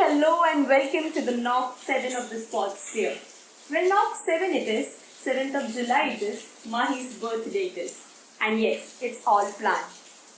hello and welcome to the Knock 7 of the Sports Sphere. Well, Knock 7 it is, 7th of July it is, Mahi's birthday it is. And yes, it's all planned.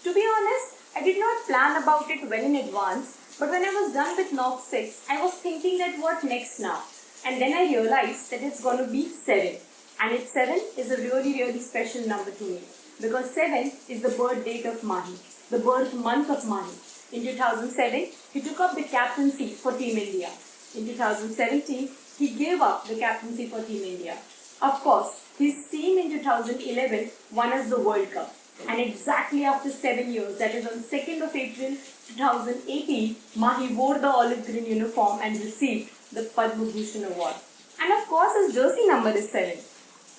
To be honest, I did not plan about it well in advance, but when I was done with Knock 6, I was thinking that what next now? And then I realized that it's going to be 7. And it's 7 is a really special number to me. Because 7 is the birth date of Mahi, the birth month of Mahi. In 2007, he took up the captaincy for Team India. In 2017, he gave up the captaincy for Team India. Of course, his team in 2011 won us the World Cup. And exactly after 7 years, that is on 2nd of April 2018, Mahi wore the olive green uniform and received the Padma Bhushan Award. And of course, his jersey number is 7.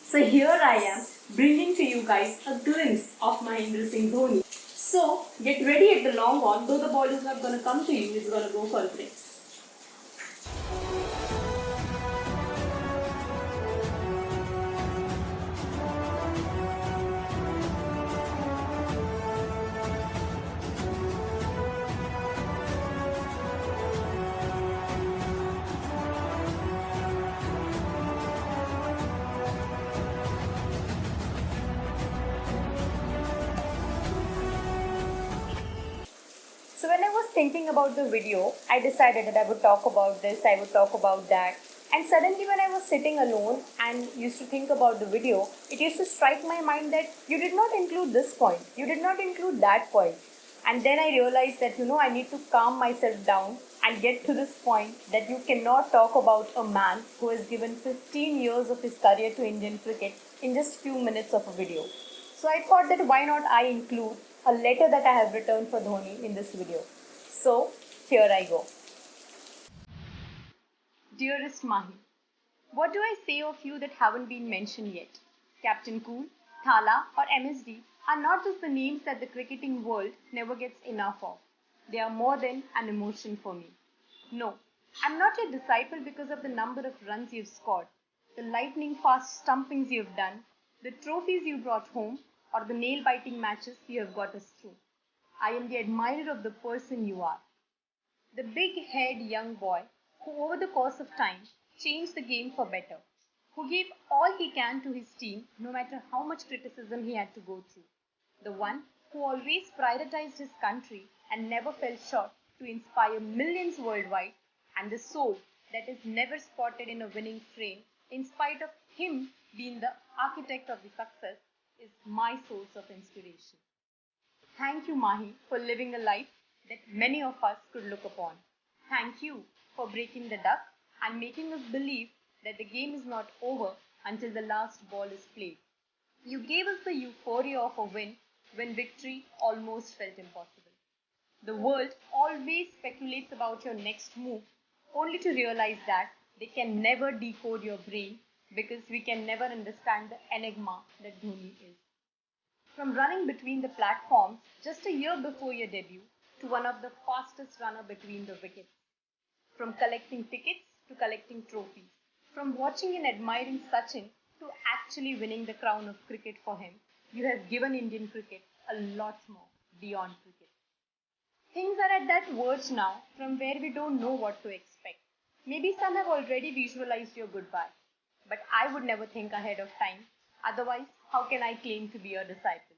So here I am, bringing to you guys a glimpse of Mahendra Singh Dhoni. So, get ready at the long on, though the ball is not going to come to you, it's going to go for a six. So when I was thinking about the video, I decided that I would talk about this, I would talk about that. And suddenly when I was sitting alone and used to think about the video, it used to strike my mind that you did not include this point, you did not include that point. And then I realized that, I need to calm myself down and get to this point that you cannot talk about a man who has given 15 years of his career to Indian cricket in just few minutes of a video. So I thought that why not I include a letter that I have written for Dhoni in this video. So, here I go. Dearest Mahi, what do I say of you that haven't been mentioned yet? Captain Cool, Thala or MSD are not just the names that the cricketing world never gets enough of. They are more than an emotion for me. No, I'm not your disciple because of the number of runs you've scored, the lightning fast stumpings you've done, the trophies you brought home, or the nail-biting matches you have got us through. I am the admirer of the person you are. The big-haired young boy who over the course of time changed the game for better, who gave all he can to his team no matter how much criticism he had to go through. The one who always prioritized his country and never fell short to inspire millions worldwide, and the soul that is never spotted in a winning frame in spite of him being the architect of the success is my source of inspiration. Thank you, Mahi, for living a life that many of us could look upon. Thank you for breaking the duck and making us believe that the game is not over until the last ball is played. You gave us the euphoria of a win when victory almost felt impossible. The world always speculates about your next move only to realize that they can never decode your brain because we can never understand the enigma that Dhoni is. From running between the platforms just a year before your debut to one of the fastest runner between the wickets. From collecting tickets to collecting trophies. From watching and admiring Sachin to actually winning the crown of cricket for him, you have given Indian cricket a lot more beyond cricket. Things are at that verge now from where we don't know what to expect. Maybe some have already visualized your goodbye. But I would never think ahead of time. Otherwise, how can I claim to be your disciple?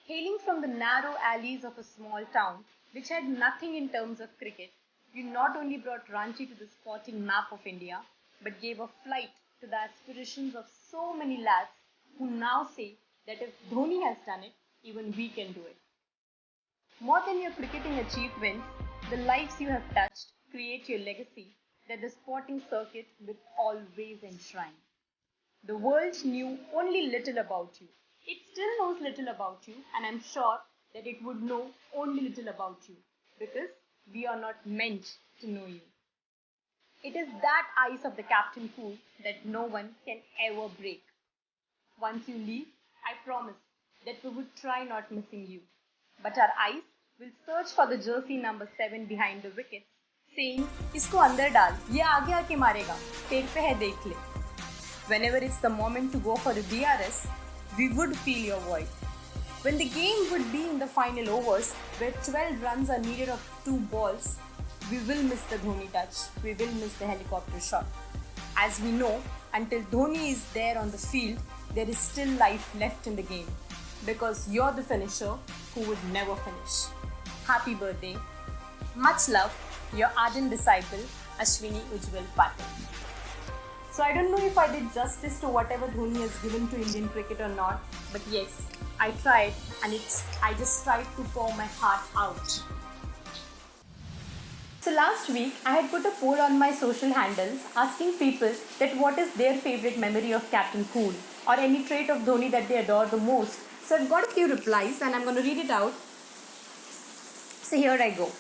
Hailing from the narrow alleys of a small town, which had nothing in terms of cricket, you not only brought Ranchi to the sporting map of India, but gave a flight to the aspirations of so many lads who now say that if Dhoni has done it, even we can do it. More than your cricketing achievements, the lives you have touched create your legacy that the sporting circuit will always enshrine. The world knew only little about you. It still knows little about you, and I'm sure that it would know only little about you because we are not meant to know you. It is that ice of the Captain Cool that no one can ever break. Once you leave, I promise that we would try not missing you. But our eyes will search for the jersey number 7 behind the wickets, saying, "इसको अंदर डाल, ये आगे आके मारेगा, पेट पे है देख ले." Whenever it's the moment to go for a DRS, we would feel your void. When the game would be in the final overs, where 12 runs are needed of 2 balls, We will miss the Dhoni touch. We will miss the helicopter shot. As we know, until Dhoni is there on the field, there is still life left in the game. Because you're the finisher who would never finish. Happy birthday. Much love, your ardent disciple, Ashwini Ujjwal Patil. So I don't know if I did justice to whatever Dhoni has given to Indian cricket or not, but yes, I tried, and I just tried to pour my heart out. So last week, I had put a poll on my social handles asking people that what is their favorite memory of Captain Cool or any trait of Dhoni that they adore the most. So I've got a few replies and I'm going to read it out. So here I go.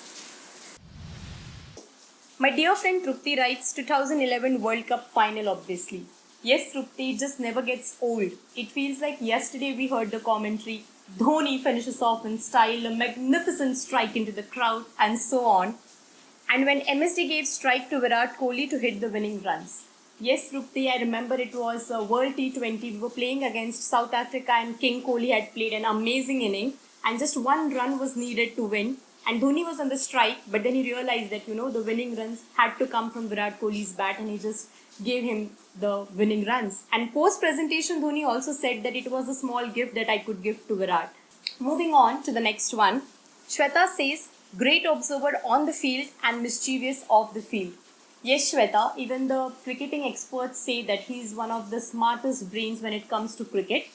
My dear friend Trupti writes 2011 World Cup final obviously. Yes, Trupti, it just never gets old. It feels like yesterday we heard the commentary. Dhoni finishes off in style, a magnificent strike into the crowd and so on. And when MSD gave strike to Virat Kohli to hit the winning runs. Yes, Trupti, I remember it was a World T20. We were playing against South Africa and King Kohli had played an amazing inning and just one run was needed to win. And Dhoni was on the strike, but then he realized that, the winning runs had to come from Virat Kohli's bat and he just gave him the winning runs. And post-presentation, Dhoni also said that it was a small gift that I could give to Virat. Moving on to the next one. Shweta says, great observer on the field and mischievous off the field. Yes, Shweta, even the cricketing experts say that he is one of the smartest brains when it comes to cricket.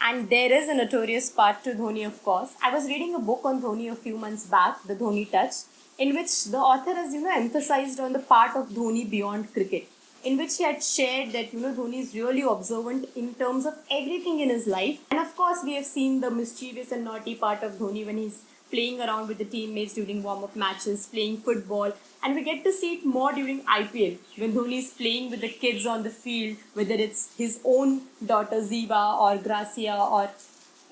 And there is a notorious part to Dhoni, of course. I was reading a book on Dhoni a few months back, The Dhoni Touch, in which the author has, emphasized on the part of Dhoni beyond cricket, in which he had shared that, Dhoni is really observant in terms of everything in his life. And of course, we have seen the mischievous and naughty part of Dhoni when he's playing around with the teammates during warm-up matches, playing football. And we get to see it more during IPL, when Dhoni is playing with the kids on the field, whether it's his own daughter Ziva or Gracia or,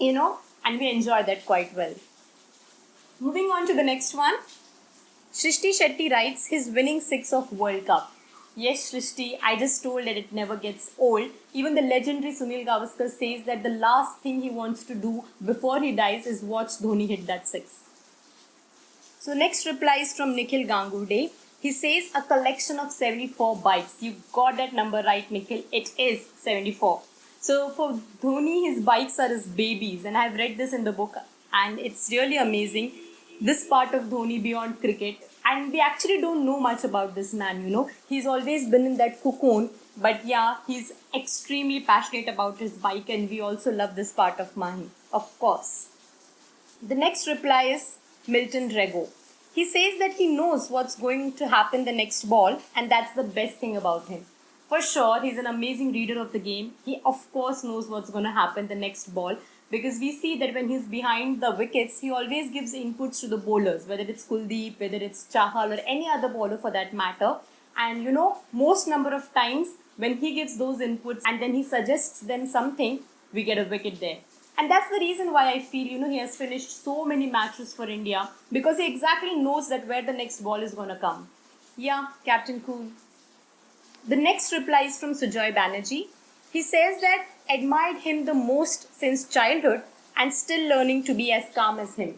and we enjoy that quite well. Moving on to the next one. Shrishti Shetty writes his winning six of World Cup. Yes, Shrishti, I just told that it never gets old. Even the legendary Sunil Gavaskar says that the last thing he wants to do before he dies is watch Dhoni hit that six. So next reply is from Nikhil Gangude. He says a collection of 74 bikes. You got that number right, Nikhil. It is 74. So for Dhoni, his bikes are his babies. And I've read this in the book and it's really amazing. This part of Dhoni beyond cricket. And we actually don't know much about this man, He's always been in that cocoon. But yeah, he's extremely passionate about his bike and we also love this part of Mahi, of course. The next reply is Milton Rego. He says that he knows what's going to happen the next ball and that's the best thing about him. For sure, he's an amazing reader of the game. He of course knows what's going to happen the next ball because we see that when he's behind the wickets, he always gives inputs to the bowlers, whether it's Kuldeep, whether it's Chahal or any other bowler for that matter. And most number of times when he gives those inputs and then he suggests them something, we get a wicket there. And that's the reason why I feel, he has finished so many matches for India because he exactly knows that where the next ball is going to come. Yeah, Captain Cool. The next reply is from Sujoy Banerjee. He says that admired him the most since childhood and still learning to be as calm as him.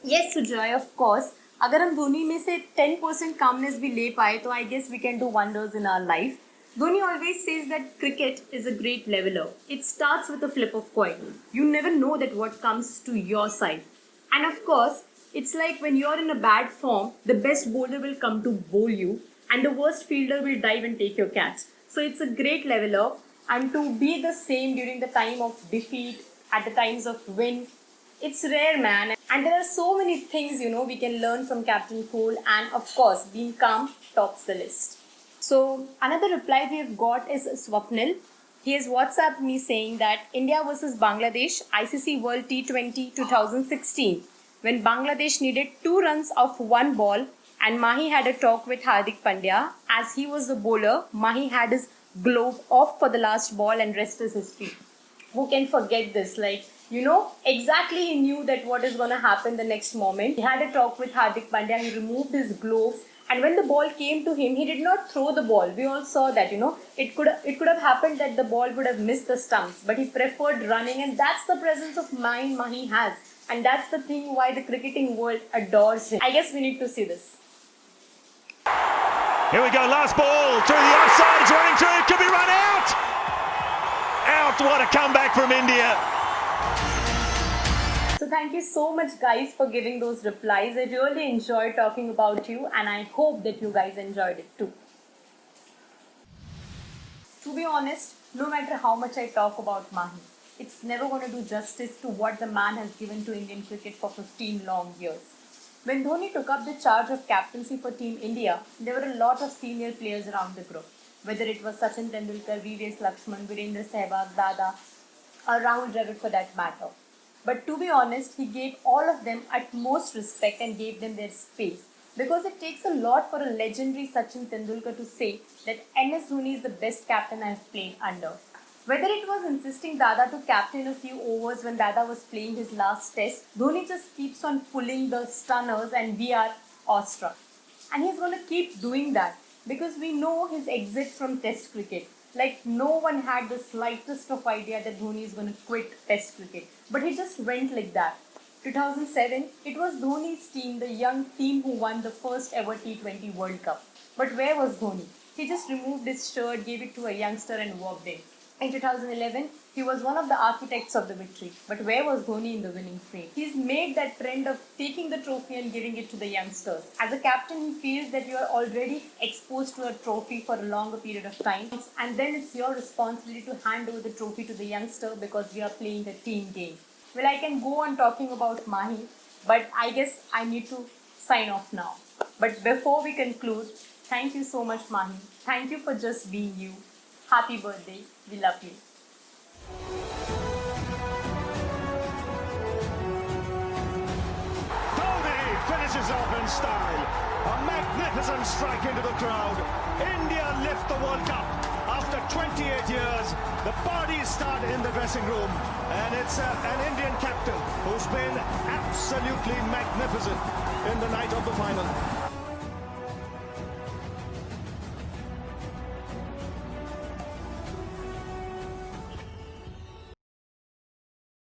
Yes, Sujoy, of course. अगर हम धोनी में से 10% calmness भी ले पाए तो I guess we can do wonders in our life. Dhoni always says that cricket is a great leveler. It starts with a flip of coin. You never know that what comes to your side. And of course, it's like when you're in a bad form, the best bowler will come to bowl you and the worst fielder will dive and take your catch. So it's a great leveler and to be the same during the time of defeat, at the times of win, it's rare, man. And there are so many things, we can learn from Captain Cool and of course, being calm tops the list. So another reply we have got is Swapnil. He has WhatsApped me saying that India versus Bangladesh ICC World T20 2016 when Bangladesh needed 2 runs off 1 ball and Mahi had a talk with Hardik Pandya. As he was the bowler, Mahi had his glove off for the last ball and rest is history. Who can forget this? Exactly he knew that what is going to happen the next moment. He had a talk with Hardik Pandya. He removed his gloves. And when the ball came to him, he did not throw the ball. We all saw that, it could have happened that the ball would have missed the stumps. But he preferred running and that's the presence of mind Mahi has. And that's the thing why the cricketing world adores him. I guess we need to see this. Here we go, last ball through the offside, it's running through, it could be run out! Out, what a comeback from India! So thank you so much guys for giving those replies. I really enjoyed talking about you and I hope that you guys enjoyed it too. To be honest, no matter how much I talk about Mahi, it's never going to do justice to what the man has given to Indian cricket for 15 long years. When Dhoni took up the charge of captaincy for Team India, there were a lot of senior players around the group. Whether it was Sachin Tendulkar, V.V.S. Lakshman, Virendra Sehwag, Dada, or Rahul Dravid for that matter. But to be honest, he gave all of them utmost respect and gave them their space. Because it takes a lot for a legendary Sachin Tendulkar to say that MS Dhoni is the best captain I have played under. Whether it was insisting Dada to captain a few overs when Dada was playing his last test, Dhoni just keeps on pulling the stunners and we are awestruck. And he's going to keep doing that because we know his exit from test cricket. Like no one had the slightest of idea that Dhoni is going to quit test cricket. But he just went like that. 2007, it was Dhoni's team, the young team who won the first ever T20 World Cup. But where was Dhoni? He just removed his shirt, gave it to a youngster and walked in. In 2011, he was one of the architects of the victory. But where was Dhoni in the winning frame? He's made that trend of taking the trophy and giving it to the youngsters. As a captain, he feels that you are already exposed to a trophy for a longer period of time. And then it's your responsibility to hand over the trophy to the youngster because we are playing the team game. Well, I can go on talking about Mahi, but I guess I need to sign off now. But before we conclude, thank you so much, Mahi. Thank you for just being you. Happy birthday. We love you. Dhoni finishes off in style. A magnificent strike into the crowd. India lift the World Cup. After 28 years, the parties start in the dressing room. And it's an Indian captain who's been absolutely magnificent in the night of the final.